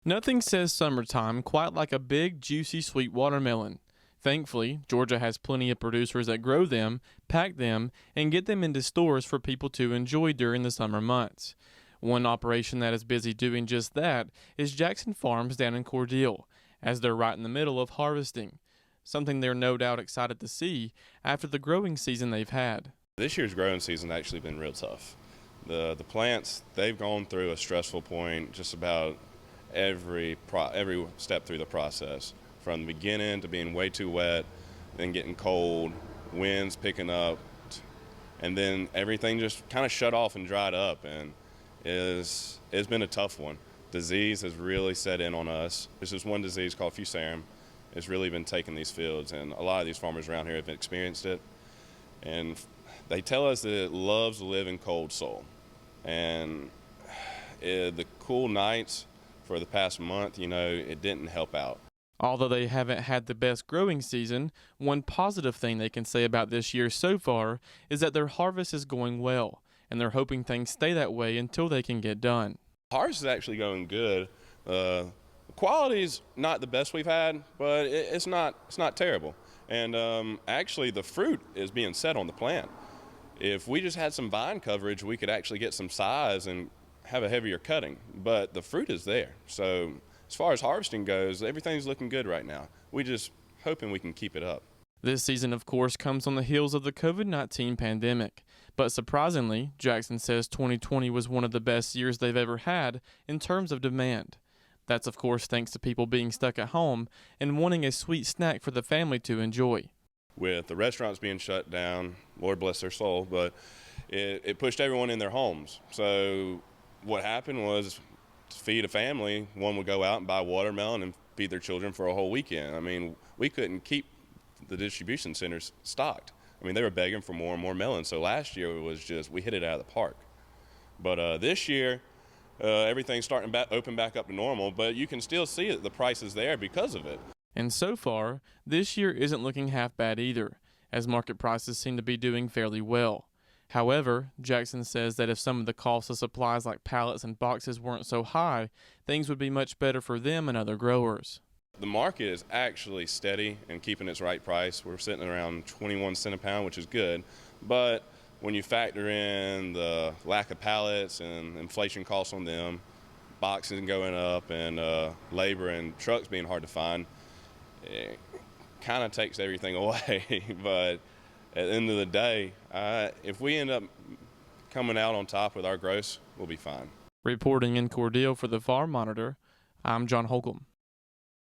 Nothing says summertime quite like a big, juicy, sweet watermelon. Thankfully, Georgia has plenty of producers that grow them, pack them, and get them into stores for people to enjoy during the summer months. One operation that is busy doing just that is Jackson Farms down in Cordele, as they're right in the middle of harvesting, something they're no doubt excited to see after the growing season they've had. This year's growing season actually been real tough. The plants, they've gone through a stressful point just about every step through the process, from the beginning to being way too wet, then getting cold, winds picking up, and then everything just kind of shut off and dried up, and it's been a tough one. Disease has really set in on us. There's this one disease called fusarium. It's really been taking these fields, and a lot of these farmers around here have experienced it. And they tell us that it loves to live in cold soil. And the cool nights for the past month, it didn't help out. Although they haven't had the best growing season, one positive thing they can say about this year so far is that their harvest is going well, and they're hoping things stay that way until they can get done. Harvest is actually going good. The quality's not the best we've had, but it's not terrible. And actually the fruit is being set on the plant. If we just had some vine coverage, we could actually get some size and have a heavier cutting, but the fruit is there. So as far as harvesting goes, everything's looking good right now. We just hoping we can keep it up. This season, of course, comes on the heels of the COVID-19 pandemic. But surprisingly, Jackson says 2020 was one of the best years they've ever had in terms of demand. That's, of course, thanks to people being stuck at home and wanting a sweet snack for the family to enjoy. With the restaurants being shut down, Lord bless their soul, but it pushed everyone in their homes. So what happened was, to feed a family, one would go out and buy watermelon and feed their children for a whole weekend. I mean, we couldn't keep the distribution centers stocked. I mean, they were begging for more and more melons. So last year it was just, we hit it out of the park. But this year, everything's starting to open back up to normal, but you can still see that the price is there because of it. And so far, this year isn't looking half bad either, as market prices seem to be doing fairly well. However, Jackson says that if some of the costs of supplies like pallets and boxes weren't so high, things would be much better for them and other growers. The market is actually steady and keeping its right price. We're sitting around 21 cents a pound, which is good. But when you factor in the lack of pallets and inflation costs on them, boxes going up, and labor and trucks being hard to find, it kind of takes everything away. But at the end of the day, if we end up coming out on top with our gross, we'll be fine. Reporting in Cordele for the Farm Monitor, I'm John Holcomb.